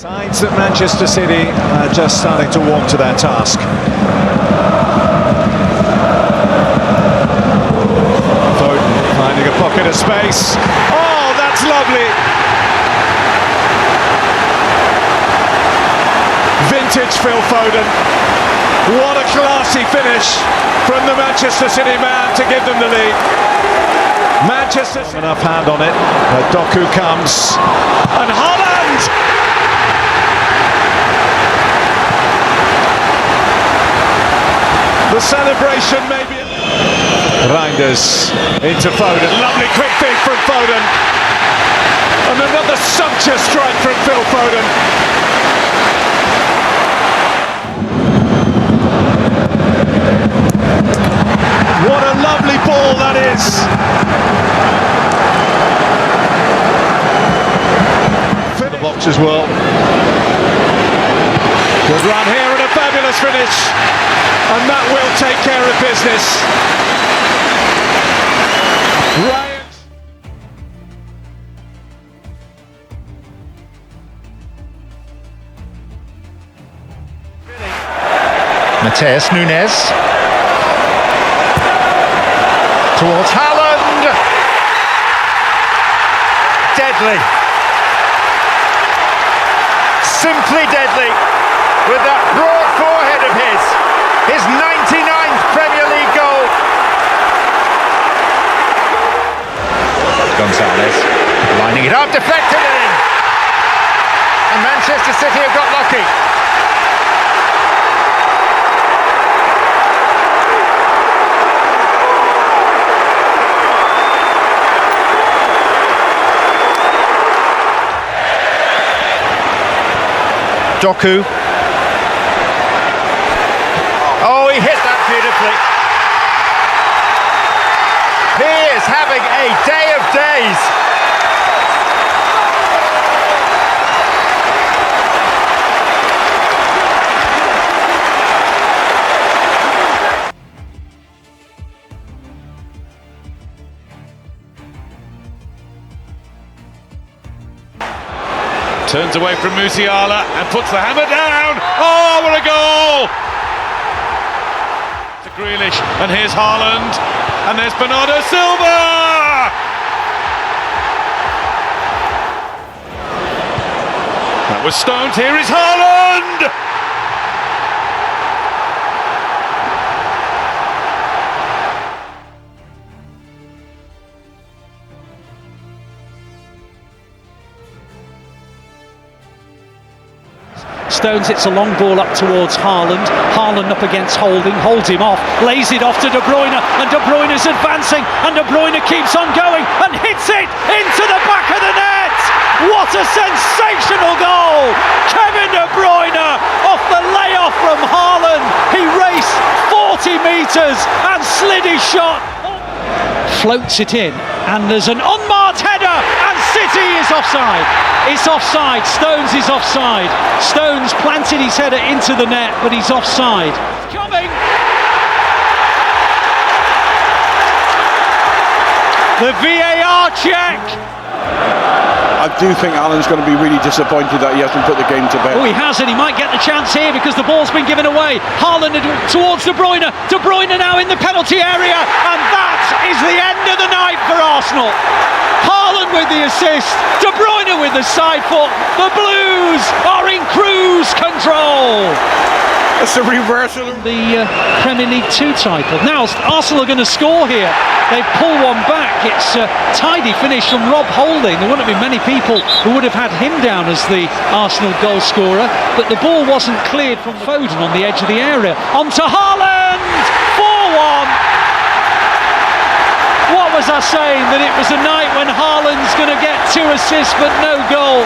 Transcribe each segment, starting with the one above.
Signs that Manchester City are just starting to warm to their task. Foden finding a pocket of space. Oh, that's lovely! Vintage Phil Foden. What a classy finish from the Manchester City man to give them the lead. Manchester City. Enough hand on it. Doku comes. And Haaland! The celebration maybe. Reinders into Foden. Lovely quick feed from Foden. And another sumptuous strike from Phil Foden. What a lovely ball that is! The box as well. Good run here and a fabulous finish. And that will take care of business. Mateus Nunes towards Haaland. Deadly. Simply deadly with that broad forehead of his 99th Premier League goal. Gonzalez lining it up, deflected it in. And Manchester City have got lucky. Doku. Oh, he hit that beautifully. He is having a day of days. Turns away from Musiala and puts the hammer down. Oh, what a goal! To Grealish, and here's Haaland, and there's Bernardo Silva! That was Stones, here is Haaland! Stones hits a long ball up towards Haaland. Haaland up against Holding, holds him off, lays it off to De Bruyne, and De Bruyne is advancing, and De Bruyne keeps on going and hits it into the back of the net. What a sensational goal! Kevin De Bruyne off the layoff from Haaland. He raced 40 metres and slid his shot. Floats it in, and there's an unmarked header, and City is offside. It's offside. Stones is offside. Stones planted his header into the net, but he's offside. It's coming. The VAR check. I do think Alan's going to be really disappointed that he hasn't put the game to bed. Oh, he has, and he might get the chance here because the ball's been given away. Haaland towards De Bruyne. De Bruyne now in the penalty area, and that is the end of the night for Arsenal. Haaland with the assist, De Bruyne with the side foot. The Blues are in cruise control. It's a reversal. The Premier League 2 title. Now Arsenal are going to score here. They've pulled one back. It's a tidy finish from Rob Holding. There wouldn't have been many people who would have had him down as the Arsenal goal scorer, but the ball wasn't cleared from Foden on the edge of the area. On to Haaland! 4-1! What was I saying? That it was a night when Haaland's going to get 2 assists but no goal.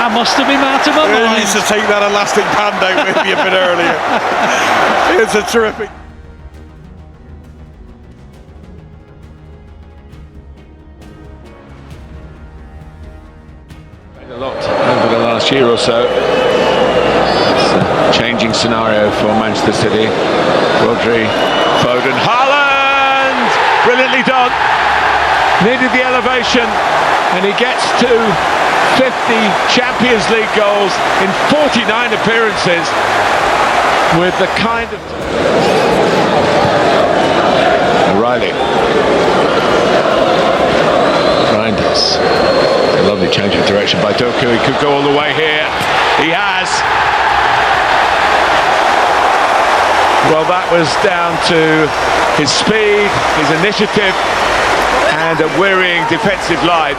I must have been out of my mind. He needs to take that elastic band out maybe a bit earlier. It's a terrific. A lot over the last year or so. It's a changing scenario for Manchester City. Rodri, Foden, Haaland! Brilliantly done. Needed the elevation, and he gets to 50 Champions League goals in 49 appearances with the kind of... O'Reilly. Reinders. A lovely change of direction by Doku. He could go all the way here. He has. Well, that was down to his speed, his initiative, and a wearying defensive line.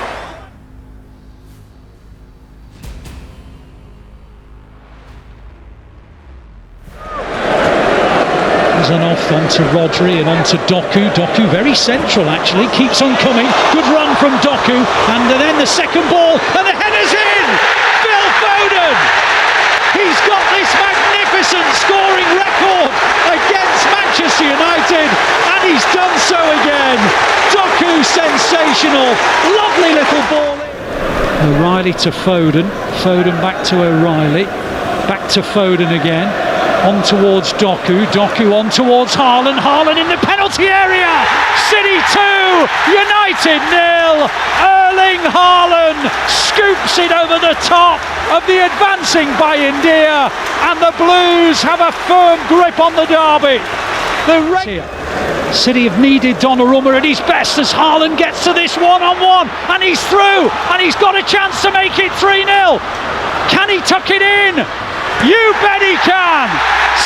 And off onto Rodri and onto Doku. Doku very central actually, keeps on coming. Good run from Doku, and then the second ball, and the header's in! Phil Foden! He's got this magnificent scoring record against Manchester United, and he's done so again. Doku sensational, lovely little ball. O'Reilly to Foden, Foden back to O'Reilly, back to Foden again. On towards Doku, Doku on towards Haaland, Haaland in the penalty area! City 2, United 0! Erling Haaland scoops it over the top of the advancing Bayern Munich, and the Blues have a firm grip on the derby. City have needed Donnarumma at his best as Haaland gets to this one-on-one, and he's through, and he's got a chance to make it 3-0. Can he tuck it in? You bet he can!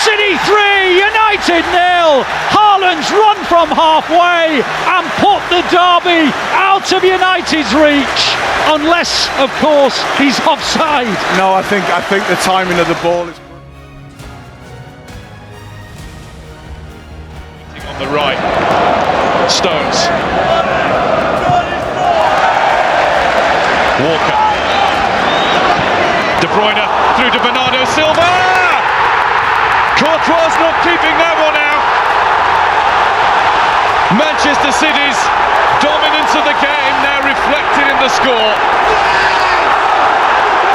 City 3, United 0. Haaland's run from halfway and put the derby out of United's reach. Unless, of course, he's offside. No, I think the timing of the ball is... On the right, Stones. Walker. De Bruyne through to Bernardo Silva. Courtois not keeping that one out. Manchester City's dominance of the game now reflected in the score.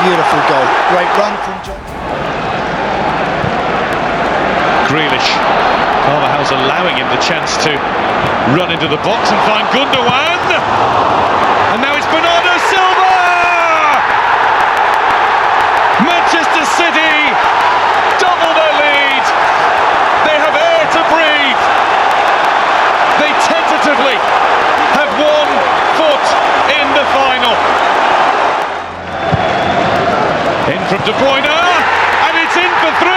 Beautiful goal. Great run from John. Grealish. Carvajal's allowing him the chance to run into the box and find Gundogan. And now it's Bernardo Silva. Manchester City double their lead. They have air to breathe. They tentatively have 1 foot in the final. In from De Bruyne, and it's in for 3.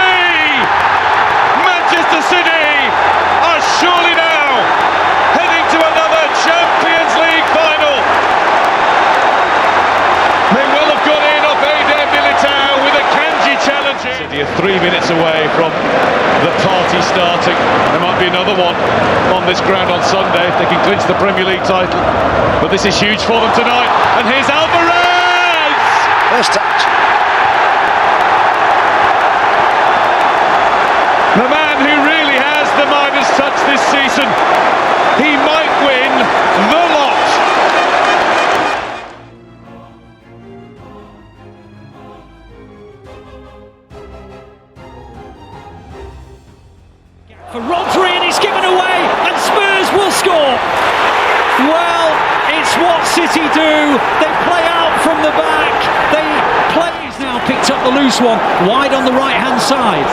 Manchester City are surely now heading to another Champions League final. They will have got in off Eder Militao with a Kanji challenging. City are 3 minutes away from the party starting. There might be another one on this ground on Sunday if they can clinch the Premier League title. But this is huge for them tonight. And here's Alvarez! First touch. The man who really has the Midas touch this season. He might win the lot. For Rodri, and he's given away, and Spurs will score. Well, it's what City do. They play out from the back. They play. He's now picked up the loose one, wide on the right-hand side.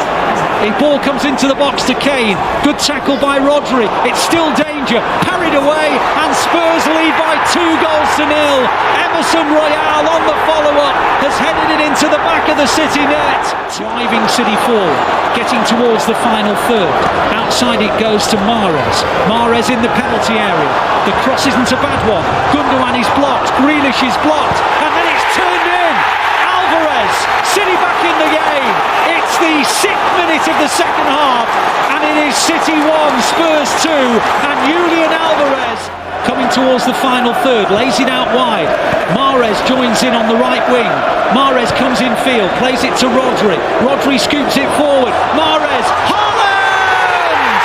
The ball comes into the box to Kane. Good tackle by Rodri. It's still danger. Parried away, and Spurs lead by 2 goals to 0. Emerson Royale on the follow-up has headed it into the back of the City net. Driving City forward, getting towards the final third. Outside it goes to Mahrez. Mahrez in the penalty area. The cross isn't a bad one. Gundogan is blocked. Grealish is blocked. And then it's turned in. Alvarez, City back in the game. It's the 6th minute of the second half, and it is City 1, Spurs 2, and Julian Alvarez coming towards the final third, lays it out wide. Mahrez joins in on the right wing. Mahrez comes in field, plays it to Rodri. Rodri scoops it forward. Mahrez, Haaland!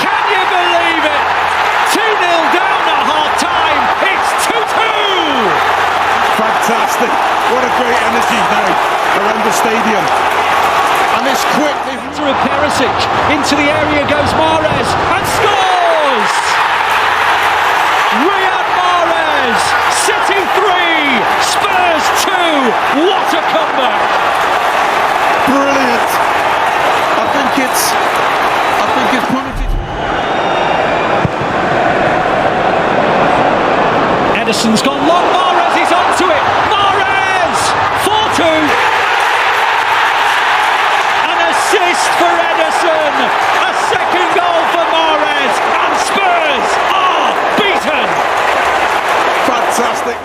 Can you believe it? 2-0 down at half-time. It's 2-2! Fantastic. What a great energy now around the stadium. And it's quick. Through Perisic, into the area goes Mahrez, and scores! Riyad Mahrez, City 3, Spurs 2. What a comeback! Brilliant. I think it's punted. Ederson's gone long. Mahrez is onto it. Mahrez! 4-2. An assist for Ederson. A second goal for Mahrez. And Spurs are beaten. Fantastic.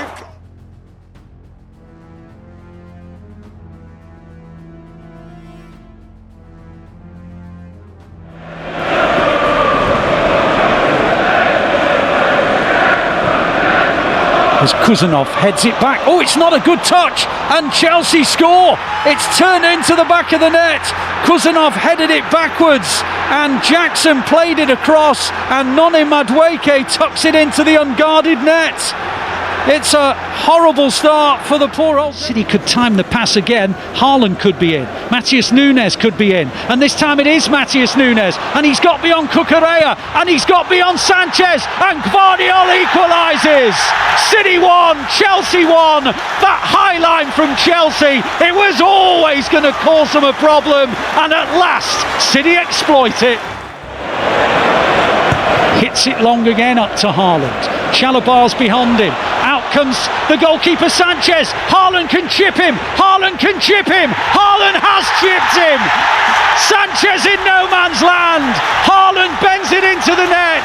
As Kuzanov heads it back. Oh, it's not a good touch. And Chelsea score. It's turned into the back of the net. Kuzanov headed it backwards. And Jackson played it across. And Noni Madueke tucks it into the unguarded net. It's a horrible start for the poor old City. Could time the pass again. Haaland could be in. Matheus Nunes could be in. And this time it is Matheus Nunes. And he's got beyond Cucurella. And he's got beyond Sanchez. And Guardiola equalises. City won. Chelsea won. That high line from Chelsea. It was always going to cause them a problem. And at last, City exploit it. Hits it long again up to Haaland. Chalobah's behind him. Out comes the goalkeeper Sanchez. Haaland can chip him. Haaland can chip him. Haaland has chipped him. Sanchez in no man's land. Haaland bends it into the net.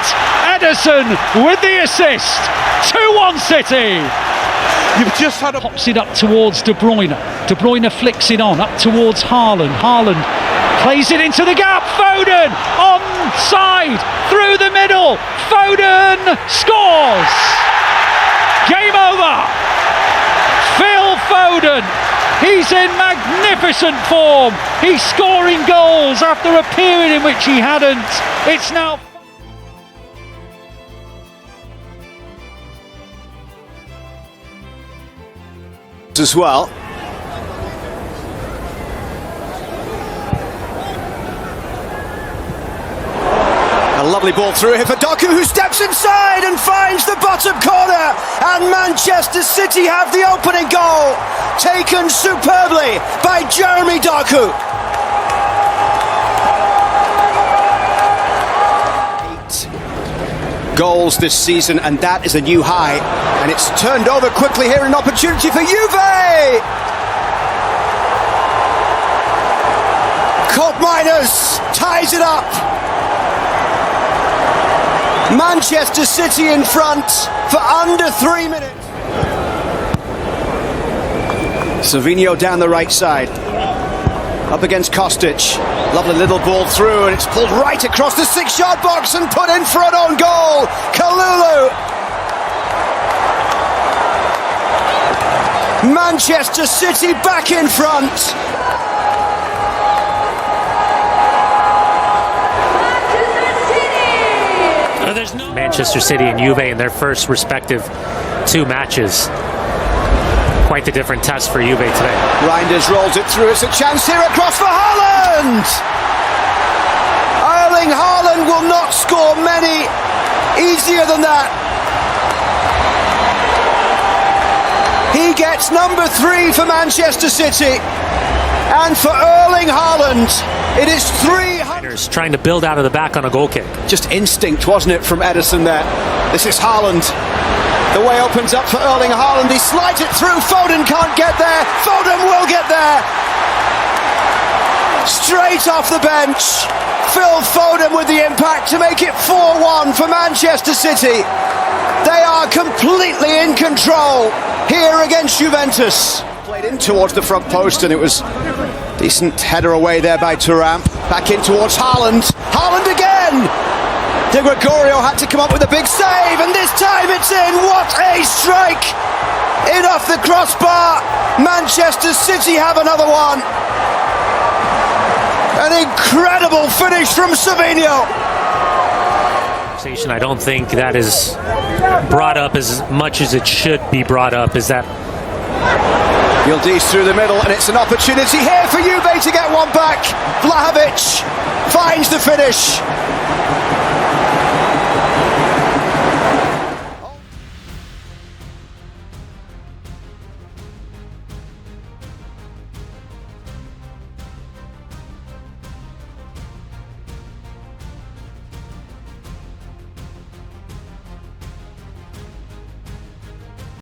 Ederson with the assist. 2-1 City. You've just had a... Pops it up towards De Bruyne. De Bruyne flicks it on up towards Haaland. Haaland plays it into the gap. Foden onside through the middle. Foden scores. Game over. Phil Foden. He's in magnificent form. He's scoring goals after a period in which he hadn't. It's now as well. A lovely ball through here for Doku, who steps inside and finds the bottom corner. And Manchester City have the opening goal, taken superbly by Jeremy Doku. 8 goals this season, and that is a new high. And it's turned over quickly here, an opportunity for Juve. Koopmeiners ties it up. Manchester City in front for under 3 minutes. Savinho down the right side, up against Kostic. Lovely little ball through, and it's pulled right across the 6-yard box and put in for an own goal. Kalulu. Manchester City back in front. Manchester City and Juve in their first respective 2 matches. Quite the different test for Juve today. Reinders rolls it through. It's a chance here across for Haaland. Erling Haaland will not score many easier than that. He gets number 3 for Manchester City. And for Erling Haaland, it is 300. Trying to build out of the back on a goal kick. Just instinct, wasn't it, from Ederson there? This is Haaland. The way opens up for Erling Haaland. He slides it through. Foden can't get there. Foden will get there. Straight off the bench. Phil Foden with the impact to make it 4-1 for Manchester City. They are completely in control here against Juventus. Played in towards the front post, and it was decent header away there by Thuram. Back in towards Haaland. Haaland again! De Gregorio had to come up with a big save, and this time it's in. What a strike! In off the crossbar. Manchester City have another one. An incredible finish from Savinho. I don't think that is brought up as much as it should be brought up. Is that Yildiz through the middle, and it's an opportunity here for Juve to get one back. Vlahovic finds the finish.